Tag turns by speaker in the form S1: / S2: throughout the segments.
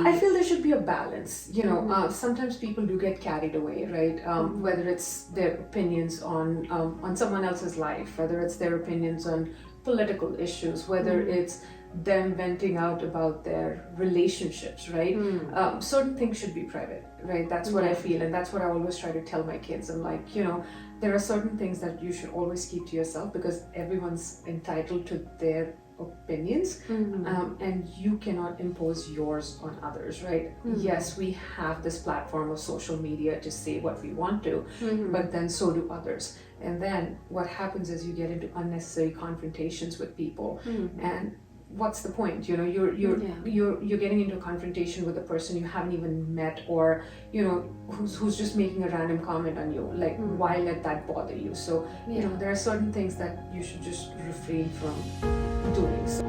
S1: I feel there should be a balance. Sometimes people do get carried away, right? Whether it's their opinions on someone else's life, whether it's their opinions on political issues, whether it's them venting out about their relationships, right? Certain things should be private, right? That's what I feel, and that's what I always try to tell my kids. I'm like, there are certain things that you should always keep to yourself, because everyone's entitled to their opinions, and you cannot impose yours on others, right? Yes, we have this platform of social media to say what we want to, but then so do others. And then what happens is you get into unnecessary confrontations with people, and what's the point? You're getting into a confrontation with a person you haven't even met, or who's just making a random comment on you. Like, why let that bother you? So there are certain things that you should just refrain from doing. So.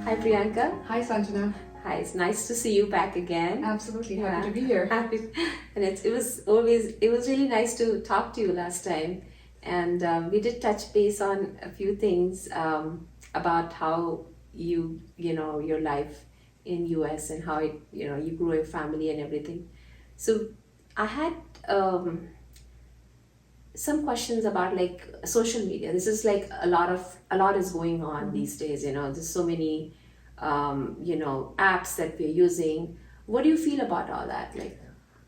S2: Hi Priyanka.
S1: Hi Sanjana.
S2: Hi, it's nice to see you back again.
S1: Absolutely, happy to be here.
S2: Happy, and it was really nice to talk to you last time, and we did touch base on a few things about how your life in US and how you grew your family and everything. So I had some questions about like social media. This is like a lot is going on these days. There's so many apps that we're using. What do you feel about all that? Like,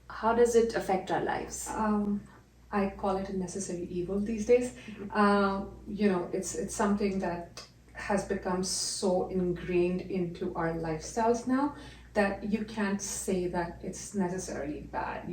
S2: how does it affect our lives?
S1: I call it a necessary evil these days. It's something that has become so ingrained into our lifestyles now that you can't say that it's necessarily bad.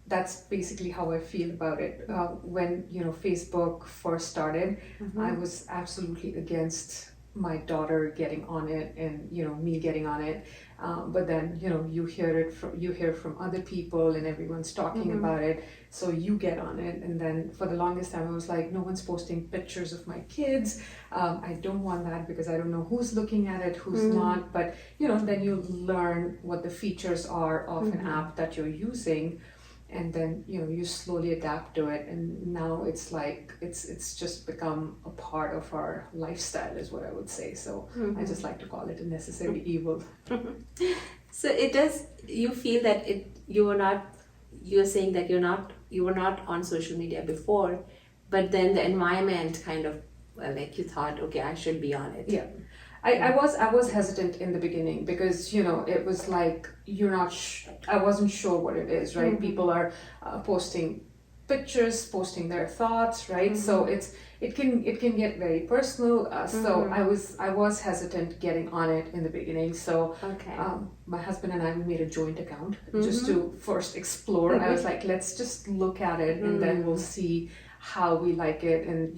S1: That's basically how I feel about it. When Facebook first started, I was absolutely against my daughter getting on it, and me getting on it. But then you hear from other people, and everyone's talking about it, so you get on it. And then for the longest time I was like, no one's posting pictures of my kids. I don't want that, because I don't know who's looking at it, who's not. But then you learn what the features are of an app that you're using, and then you slowly adapt to it, and now it's like it's just become a part of our lifestyle, is what I would say. So I just like to call it a necessary evil.
S2: So it does, you feel that you're saying that you were not on social media before, but then the environment kind of, like, you thought, okay, I should be on it.
S1: Yeah. I was hesitant in the beginning, because it was like I wasn't sure what it is, right? People are posting pictures, posting their thoughts, right? So it can get very personal. So I was hesitant getting on it in the beginning. So my husband and I, we made a joint account just to first explore. I was like, let's just look at it, and then we'll see how we like it, and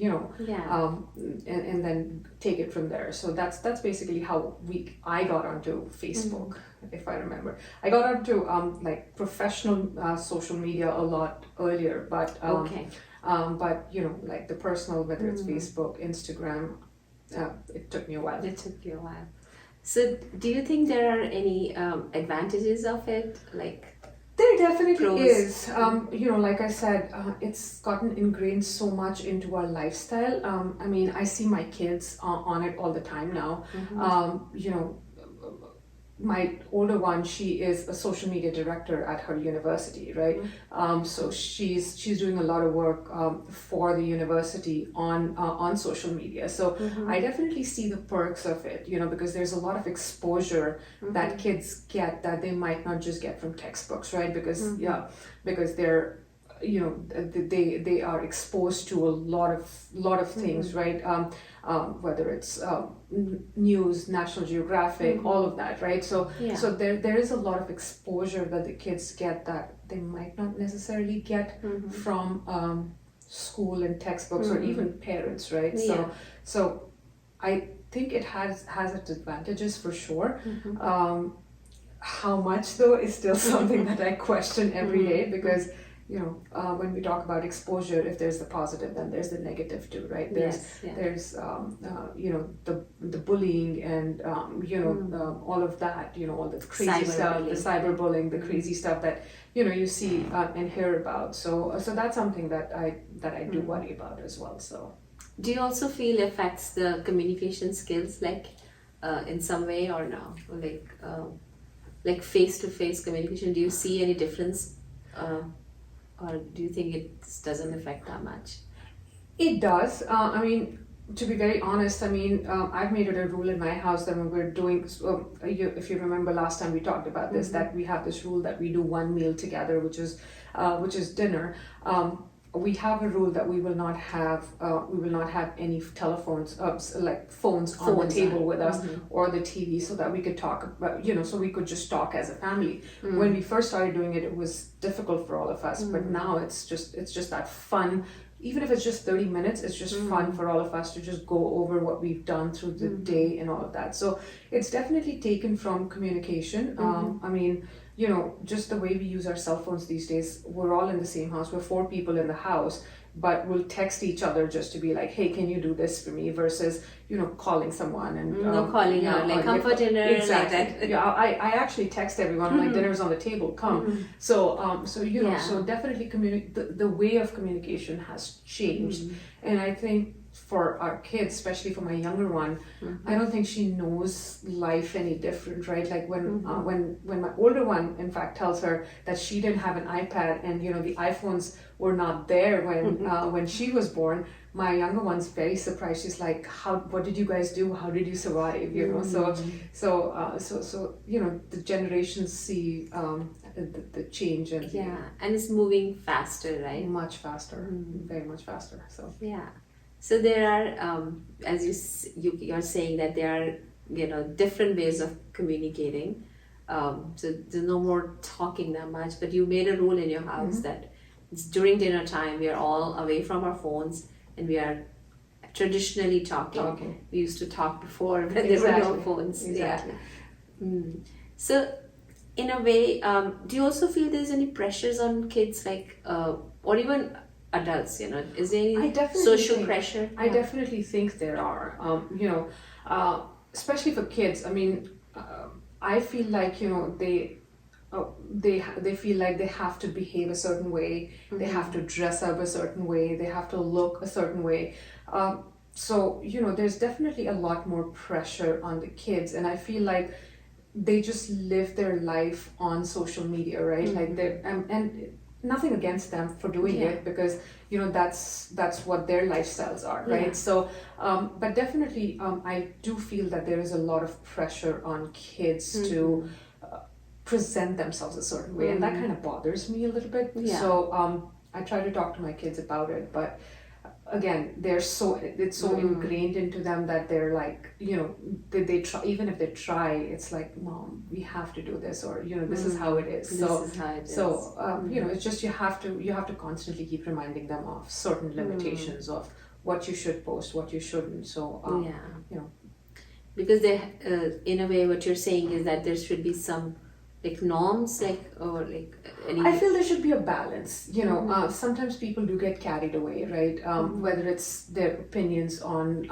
S1: and then take it from there. So that's basically how I got onto Facebook. If I remember, I got onto like professional social media a lot earlier, but but like the personal, whether it's Facebook, Instagram, it took me a while.
S2: It took you a while. So do you think there are any advantages of it, like?
S1: There definitely is. Like I said, it's gotten ingrained so much into our lifestyle. I mean, I see my kids on it all the time now. My older one, she is a social media director at her university, right? So she's doing a lot of work for the university on social media. So I definitely see the perks of it, because there's a lot of exposure that kids get that they might not just get from textbooks, right? Because they're they are exposed to a lot of things, right? Whether it's news, National Geographic, all of that, right? So there is a lot of exposure that the kids get that they might not necessarily get from school and textbooks, or even parents, right? So think it has its advantages for sure.
S2: Mm-hmm.
S1: How much though is still something that I question every day, because when we talk about exposure, if there's the positive, then there's the negative too, right? There's the bullying and all of that, all the crazy stuff, the cyberbullying, the crazy stuff that you see and hear about. So that's something that I do worry about as well. So
S2: do you also feel it affects the communication skills, like in some way, or no? Like face-to-face communication, do you see any difference, or do you think it doesn't affect that much?
S1: it does. I mean, to be very honest, I mean, I've made it a rule in my house that when we're doing, if you remember last time we talked about this, that we have this rule that we do one meal together, which is dinner. We have a rule that we will not have any telephones, like phones on the table with us, or the TV, so that we could talk about, so we could just talk as a family. When we first started doing it, it was difficult for all of us, but now it's just that fun. Even if it's just 30 minutes, it's just fun for all of us to just go over what we've done through the day and all of that. So it's definitely taken from communication. I mean, just the way we use our cell phones these days, we're all in the same house. We're 4 people in the house, but we'll text each other just to be like, hey, can you do this for me? Versus, calling someone and
S2: calling out, like come for dinner,
S1: exactly.
S2: like that.
S1: Yeah, I actually text everyone, like, dinner's on the table, come. So so definitely the way of communication has changed. And I think for our kids, especially for my younger one, I don't think she knows life any different, right? Like when my older one, in fact, tells her that she didn't have an iPad and the iPhones were not there when she was born, my younger one's very surprised. She's like, what did you guys do? How did you survive? So the generations see the change, and
S2: and it's moving faster, right?
S1: much faster, very much faster. So
S2: so there are, as you're saying, that there are different ways of communicating. So there's no more talking that much, but you made a rule in your house that it's during dinner time we are all away from our phones and we are traditionally talking. We used to talk before when there were no phones.
S1: Exactly.
S2: So in a way, do you also feel there's any pressures on kids, like or even adults, is there any social pressure?
S1: I definitely think there are, especially for kids. I mean, I feel like they feel like they have to behave a certain way, they have to dress up a certain way, they have to look a certain way. So there's definitely a lot more pressure on the kids, and I feel like they just live their life on social media, right? Like they and nothing against them for doing it, because that's what their lifestyles are, right? So but definitely I do feel that there is a lot of pressure on kids to present themselves a certain way, and that kind of bothers me a little bit. So I try to talk to my kids about it, but again, it's so ingrained into them that they're like, they try, even if they try, it's like, Mom, we have to do this, or this is how it is. It's just you have to constantly keep reminding them of certain limitations of what you should post, what you shouldn't. So
S2: because they in a way what you're saying is that there should be some like norms, or any...
S1: I feel there should be a balance. Sometimes people do get carried away, right? Whether it's their opinions on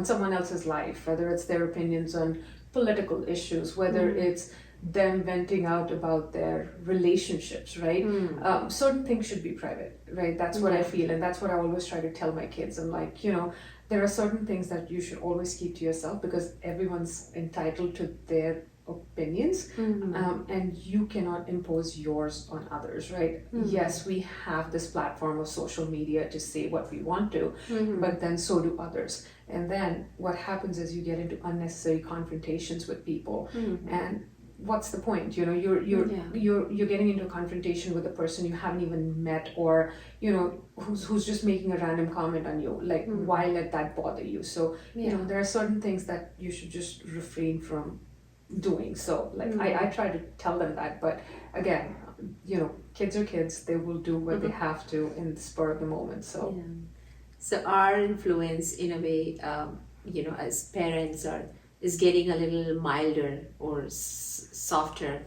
S1: someone else's life, whether it's their opinions on political issues, whether it's them venting out about their relationships, right? Certain things should be private, right? That's what I feel, and that's what I always try to tell my kids. I'm like, there are certain things that you should always keep to yourself, because everyone's entitled to their opinions, and you cannot impose yours on others, right? Yes, we have this platform of social media to say what we want to, but then so do others. And then what happens is you get into unnecessary confrontations with people, and what's the point? You're getting into a confrontation with a person you haven't even met, or who's just making a random comment on you. Like, why let that bother you? So there are certain things that you should just refrain from doing. So I try to tell them that, but again, kids are kids. They will do what they have to in the spur of the moment. So
S2: so our influence, in a way, as parents, or is getting a little milder or softer?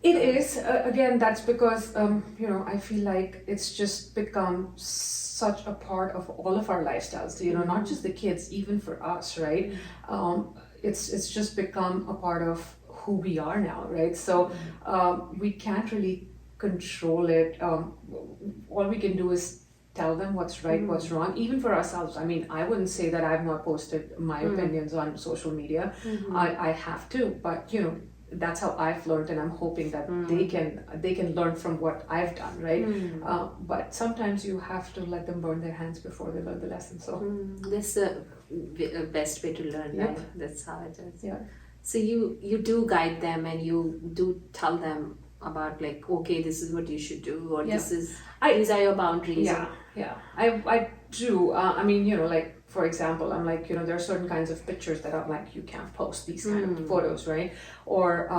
S1: It is. Again, that's because, I feel like it's just become such a part of all of our lifestyles, not just the kids, even for us, right? It's just become a part of who we are now, right? So we can't really control it. All we can do is tell them what's right, what's wrong, even for ourselves. I mean, I wouldn't say that I've not posted my opinions on social media. I have to, but that's how I've learned, and I'm hoping that they can learn from what I've done, right? But sometimes you have to let them burn their hands before they learn the lesson. So
S2: that's the best way to learn,
S1: Yep.
S2: right? That's how it is.
S1: yeah.
S2: So you do guide them, and you do tell them about, like, okay, this is what you should do, or
S1: Yeah.
S2: these are your boundaries.
S1: Yeah. I do. I mean, like, for example, I'm like, there are certain kinds of pictures that I'm like, you can't post these kind of photos, right? Or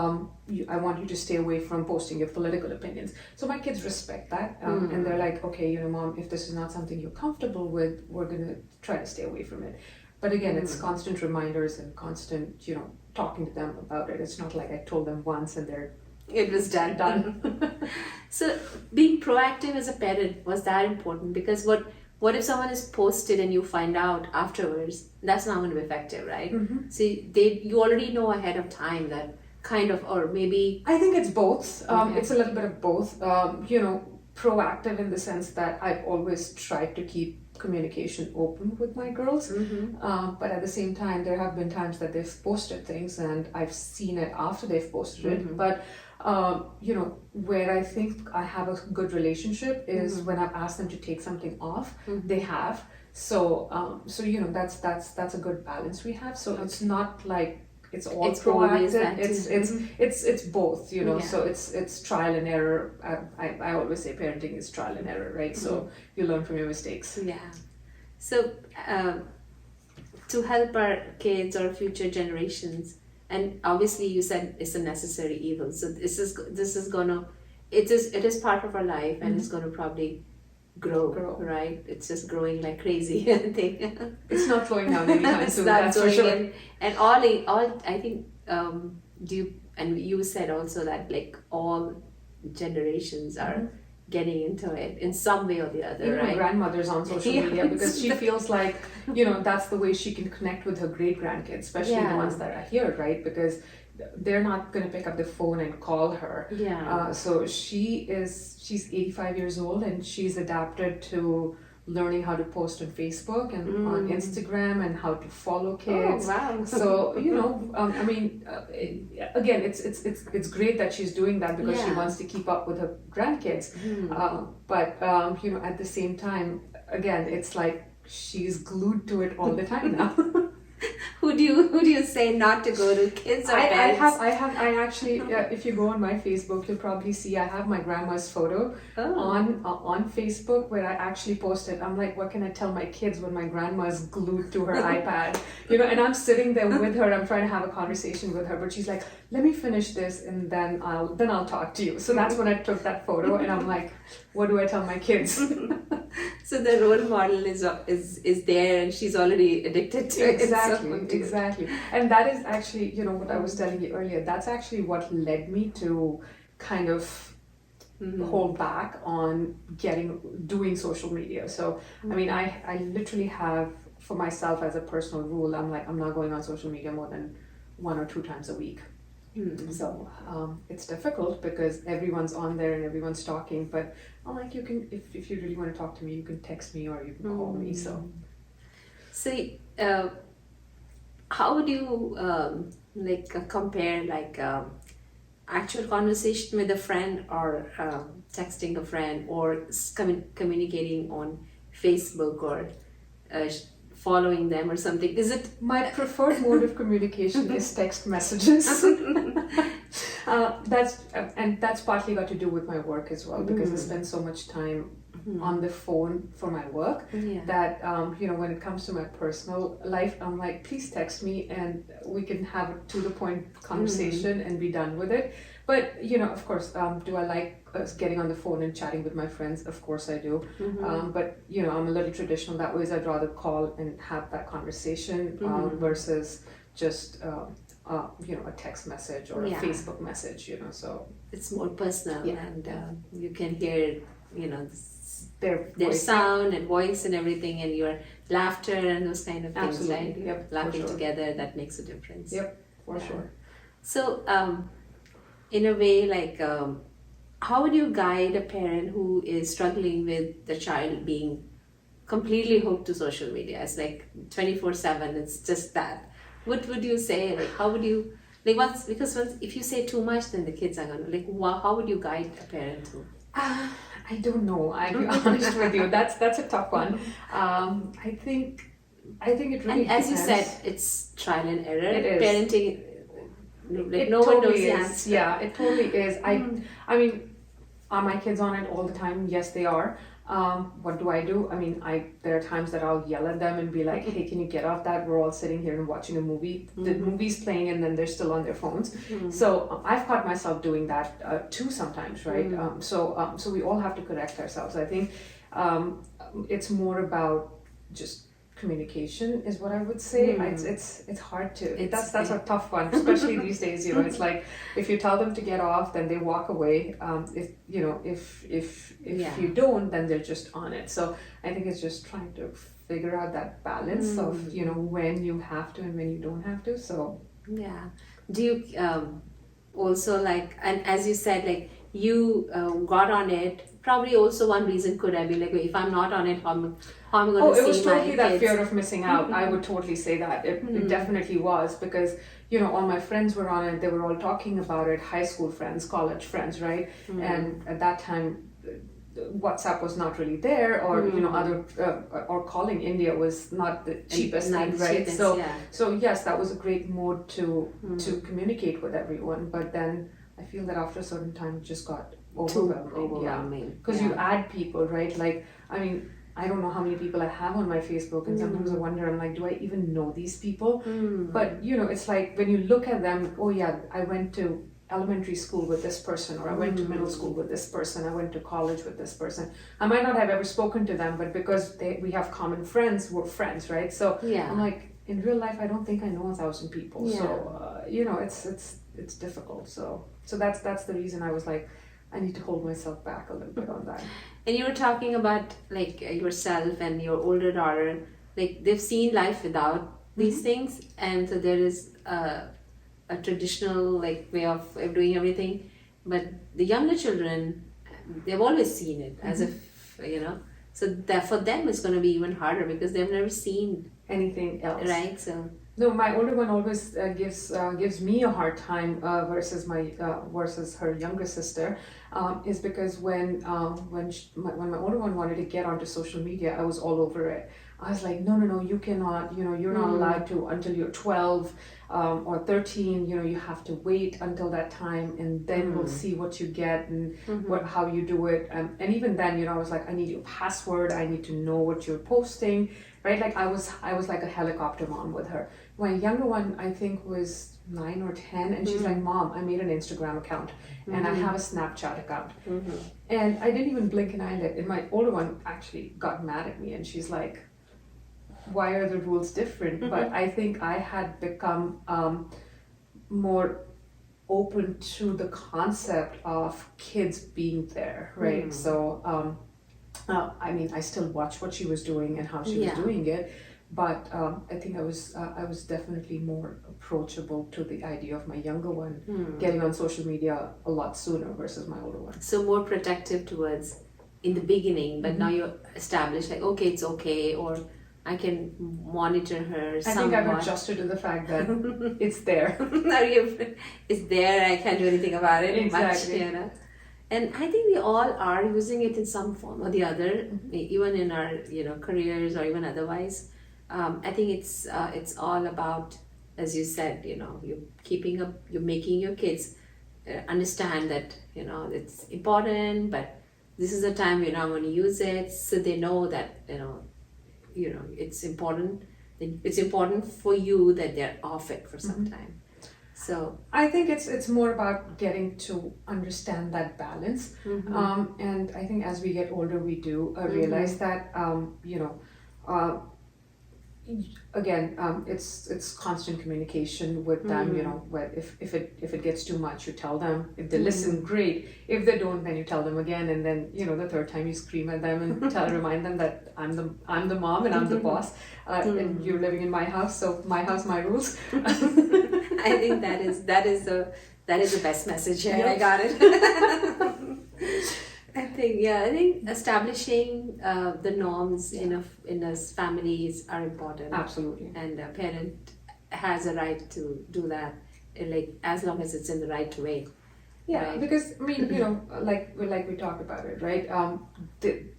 S1: I want you to stay away from posting your political opinions. So my kids respect that, and they're like, okay, Mom, if this is not something you're comfortable with, we're gonna try to stay away from it. But again, it's constant reminders and constant, talking to them about it. It's not like I told them once and
S2: It was done. So being proactive as a parent, was that important? Because what if someone is posted and you find out afterwards? That's not going to be effective, right? So you already know ahead of time that kind of, or maybe.
S1: I think it's both.
S2: Okay.
S1: It's a little bit of both. Proactive in the sense that I've always tried to keep communication open with my girls. But at the same time, there have been times that they've posted things and I've seen it after they've posted it. But where I think I have a good relationship is when I've asked them to take something off, they have. So that's a good balance we have. So it's not like it's all proactive. It's both, So it's trial and error. I always say parenting is trial and error, right? So you learn from your mistakes.
S2: Yeah. So to help our kids or future generations, and obviously you said it's a necessary evil. So it is part of our life, and it's gonna probably grow, right? It's just growing like crazy.
S1: It's not slowing down anytime soon. That's for sure.
S2: And all I think you said also that, like, all generations are getting into it in some way or the other.
S1: Even
S2: right?
S1: my grandmother's on social media because she feels like that's the way she can connect with her great grandkids, especially the ones that are here, right? Because they're not going to pick up the phone and call her. So she's 85 years old, and she's adapted to learning how to post on Facebook and on Instagram, and how to follow kids.
S2: Oh, wow.
S1: So again, it's great that she's doing that because she wants to keep up with her grandkids. But at the same time, again, it's like she's glued to it all the time now.
S2: Who do you say not to go to, kids or parents?
S1: I actually, if you go on my Facebook, you'll probably see I have my grandma's photo on Facebook, where I actually posted. I'm like, what can I tell my kids when my grandma's glued to her iPad? And I'm sitting there with her. I'm trying to have a conversation with her, but she's like, let me finish this and then I'll talk to you. So that's when I took that photo, and I'm like, what do I tell my kids?
S2: So the role model is there, and she's already addicted to it.
S1: Exactly. And that is actually, what I was telling you earlier, that's actually what led me to kind of hold back on doing social media. So, I mean, I literally have, for myself as a personal rule, I'm like, I'm not going on social media more than 1 or 2 times a week. So it's difficult because everyone's on there and everyone's talking, but I'm like, you can, if you really want to talk to me, you can text me or you can call me. So
S2: how would you compare actual conversation with a friend, or texting a friend, or communicating on Facebook, or following them or something? Is it
S1: my preferred mode of communication is text messages. That's partly got to do with my work as well, because I spend so much time on the phone for my work that when it comes to my personal life, I'm like, please text me and we can have a to the point conversation and be done with it. But of course, do I like getting on the phone and chatting with my friends, of course I do.
S2: Mm-hmm.
S1: But I'm a little traditional that way. I'd rather call and have that conversation versus just a text message or a Facebook message. So
S2: it's more personal, and you can hear
S1: their
S2: sound and voice and everything, and your laughter and those kind of things.
S1: Absolutely.
S2: Right?
S1: Yep,
S2: Laughing together, that makes a difference.
S1: Yep, for sure.
S2: So in a way, like how would you guide a parent who is struggling with the child being completely hooked to social media? It's like 24/7, it's just that. What would you say? Like, how would you, like, because if you say too much, then the kids are gonna, like, how would you guide a parent to?
S1: I don't know. I'll be honest with you. That's a tough one. I think it really
S2: And as you
S1: depends.
S2: said, it's trial and error.
S1: It is.
S2: Parenting, like, no one knows
S1: totally
S2: the
S1: is.
S2: answer.
S1: Yeah, it totally is. I mean, are my kids on it all the time? Yes, they are. What do? I mean, there are times that I'll yell at them and be like, "Hey, can you get off that? We're all sitting here and watching a movie. The movie's playing, and then they're still on their phones." So I've caught myself doing that too sometimes, right? So we all have to correct ourselves. I think it's more about just communication is what I would say. It's hard to. That's a tough one, especially these days. It's like if you tell them to get off, then they walk away. If you don't, then they're just on it. So I think it's just trying to figure out that balance of when you have to and when you don't have to. So
S2: yeah. Do you also, like, and as you said, like, you got on it, probably also one reason could I be like, if I'm not on it, how am I going to see my kids?
S1: It was totally that fear of missing out. I would totally say that. It definitely was, because all my friends were on it. They were all talking about it, high school friends, college friends, right? And at that time, WhatsApp was not really there, or other or calling India was not the cheapest thing, right? So yes, that was a great mode to communicate with everyone. But then I feel that after a certain time, it just got overwhelming. Because you add people, right? Like, I mean, I don't know how many people I have on my Facebook, and sometimes I wonder, I'm like, do I even know these people? But it's like when you look at them, oh yeah, I went to elementary school with this person, or I went to middle school with this person, I went to college with this person. I might not have ever spoken to them, but because we have common friends, we're friends, right? So I'm like, in real life, I don't think I know 1,000 people. So it's difficult. So that's the reason I was like, I need to hold myself back a little bit on that.
S2: And you were talking about, like, yourself and your older daughter, like, they've seen life without these things, and so there is a traditional, like, way of doing everything. But the younger children, they've always seen it as if, so that for them it's going to be even harder because they've never seen
S1: anything else,
S2: right? So
S1: no, my older one always gives me a hard time versus her younger sister, is because when my older one wanted to get onto social media, I was all over it. I was like, no, you cannot, you're not allowed to until you're 12 or 13, you have to wait until that time, and then we'll see what you get and how you do it. And even then, I was like, I need your password, I need to know what you're posting, right? Like I was like a helicopter mom with her. My younger one, I think, was 9 or 10, and she's like, Mom, I made an Instagram account and I have a Snapchat account. And I didn't even blink an eyelid. And my older one actually got mad at me, and she's like, why are the rules different? But I think I had become more open to the concept of kids being there, right? So I mean, I still watch what she was doing and how she was doing it, but I think I was definitely more approachable to the idea of my younger one getting on social media a lot sooner versus my older one.
S2: So more protective towards in the beginning, but now you're established, like, okay, it's okay, or I can monitor her somewhat.
S1: I think I've adjusted to the fact that it's there.
S2: It's there, I can't do anything about it.
S1: Exactly.
S2: Much, And I think we all are using it in some form or the other, even in our careers or even otherwise. I think it's all about, as you said, you're making your kids understand that it's important, but this is the time you're not going to use it, so they know that it's important. It's important for you that they're off it for some time. So
S1: I think it's more about getting to understand that balance, and I think as we get older, we do realize that uh, again, it's constant communication with them. You know, where if it gets too much, you tell them. If they listen, great. If they don't, then you tell them again, and then the third time you scream at them and remind them that I'm the mom and I'm the boss, and you're living in my house, so my house, my rules.
S2: I think that is the best message. Yeah, I got it. I think establishing the norms in us families are important.
S1: Absolutely.
S2: And a parent has a right to do that, like as long as it's in the right way.
S1: Yeah,
S2: Right.
S1: because I mean, like we talked about it, right?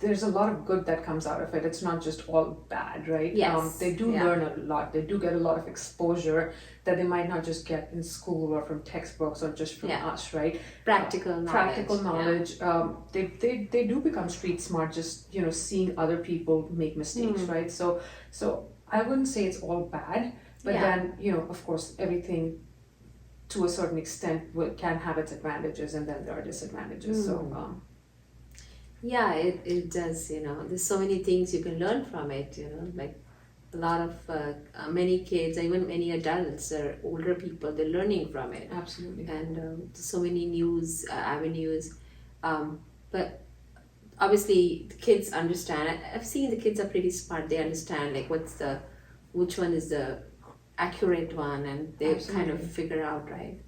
S1: There's a lot of good that comes out of it. It's not just all bad, right?
S2: Yes.
S1: They do
S2: Yeah.
S1: learn a lot. They do get a lot of exposure that they might not just get in school or from textbooks or just from
S2: Yeah.
S1: us, right?
S2: Practical knowledge.
S1: Practical knowledge. They do become street smart just seeing other people make mistakes, right? So I wouldn't say it's all bad, but then of course everything to a certain extent can have its advantages, and then there are disadvantages. So
S2: Yeah, it does. There's so many things you can learn from it. Like a lot of many kids, even many adults or older people, they're learning from it.
S1: absolutely.
S2: And so many news avenues. But obviously, the kids understand. I've seen the kids are pretty smart. They understand like which one is the accurate one, and they kind of
S1: Absolutely.
S2: figure out, right.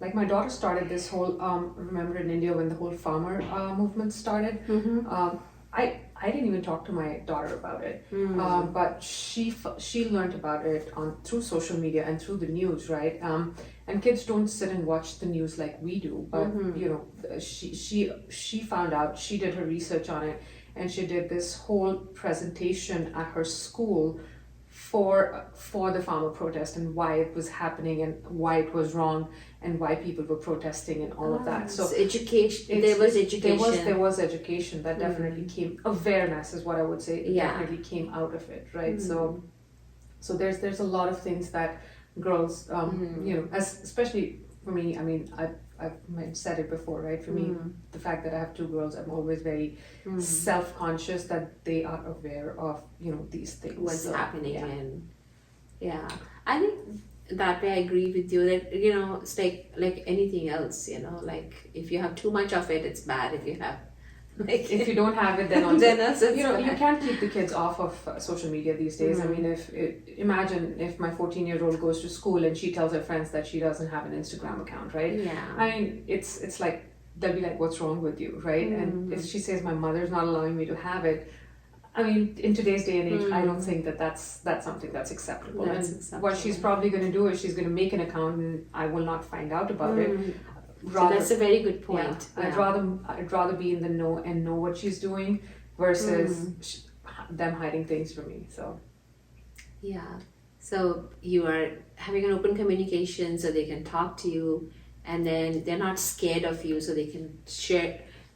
S1: Like my daughter started this whole remember in India when the whole farmer movement started. I didn't even talk to my daughter about it, but she learned about it through social media and through the news, right? And kids don't sit and watch the news like we do, but she found out. She did her research on it, and she did this whole presentation at her school for the farmer protest and why it was happening and why it was wrong and why people were protesting and all of that. So
S2: it's education. There was education.
S1: There was education that definitely came. Awareness is what I would say. It definitely came out of it, right? So there's a lot of things that girls, especially for me. I mean, I've said it before, right? For me, the fact that I have two girls, I'm always very self-conscious that they are aware of these things.
S2: What's happening.
S1: Yeah.
S2: And I think that way I agree with you that it's like anything else, like if you have too much of it, it's bad. If you have
S1: If you don't have it, then also,
S2: then also it's
S1: you
S2: bad.
S1: can't keep the kids off of social media these days. I mean, imagine if my 14-year-old goes to school and she tells her friends that she doesn't have an Instagram account, right?
S2: Yeah.
S1: I mean, it's like they'll be like, "What's wrong with you?" Right? And if she says my mother's not allowing me to have it, I mean, in today's day and age, I don't think that's something that's acceptable.
S2: That's
S1: And
S2: acceptable.
S1: what she's probably going to do is she's going to make an account, and I will not find out about it.
S2: So that's a very good point.
S1: Yeah. I'd rather be in the know and know what she's doing versus them hiding things from me. So
S2: Yeah. So you are having an open communication so they can talk to you, and then they're not scared of you, so they can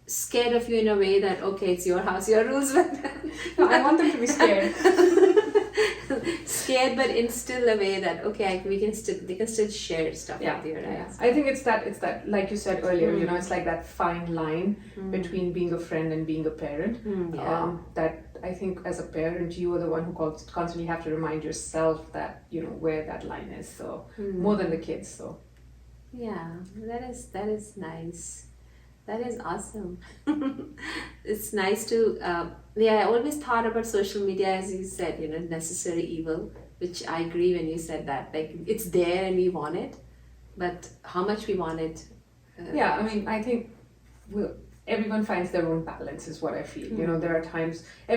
S2: scared of you in a way that okay, it's your house, your rules, but
S1: no, I want them to be scared.
S2: scared, but in still a way that okay, they can still share stuff
S1: Yeah,
S2: with you, right?
S1: yeah. I think it's that like you said earlier, it's like that fine line between being a friend and being a parent. That I think as a parent, you are the one who constantly have to remind yourself that where that line is. So more than the kids. So
S2: Yeah, that is nice. That is awesome. It's nice to, I always thought about social media as you said, necessary evil, which I agree when you said that. Like, it's there and we want it, but how much we want it.
S1: I mean, I think everyone finds their own balance is what I feel. There are times I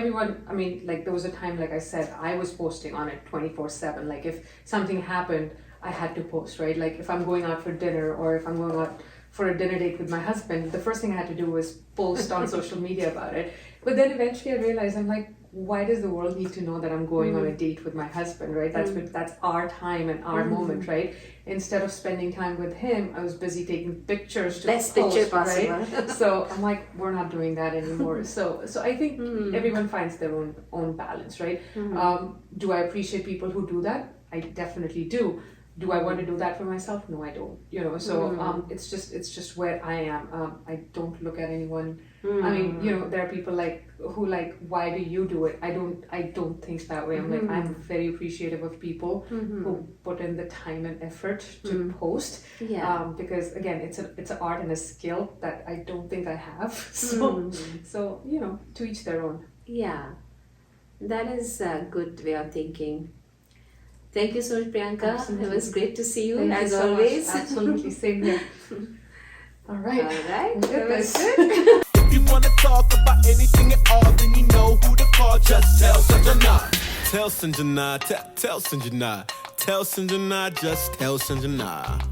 S1: mean, like there was a time, like I said, I was posting on it 24/7. Like if something happened, I had to post, right? Like if I'm going out for dinner or if I'm going out for a dinner date with my husband, the first thing I had to do was post on social media about it. But then eventually I realized, I'm like, why does the world need to know that I'm going on a date with my husband, right? That's our time and our moment, right? Instead of spending time with him, I was busy taking pictures to
S2: Best
S1: post,
S2: picture possible.
S1: right? So I'm like, we're not doing that anymore. So I think everyone finds their own balance, right? Do I appreciate people who do that? I definitely do. Do I want to do that for myself? No, I don't. So it's just where I am. I don't look at anyone. I mean, there are people who why do you do it? I don't think that way. I'm very appreciative of people who put in the time and effort to post.
S2: Yeah.
S1: Because again, it's an art and a skill that I don't think I have. So to each their own.
S2: Yeah, that is a good way of thinking. Thank you so much, Priyanka.
S1: Absolutely.
S2: It was great to see you,
S1: Thank
S2: as
S1: you so
S2: always.
S1: Much. Absolutely, same here. All right.
S2: All right.
S1: Good,
S2: That was
S1: good.
S3: If you wanna talk about anything at all, then you know who to call. Just tell Sanjana. Tell Sanjana. Tell Sanjana. Tell Sanjana. Just tell Sanjana.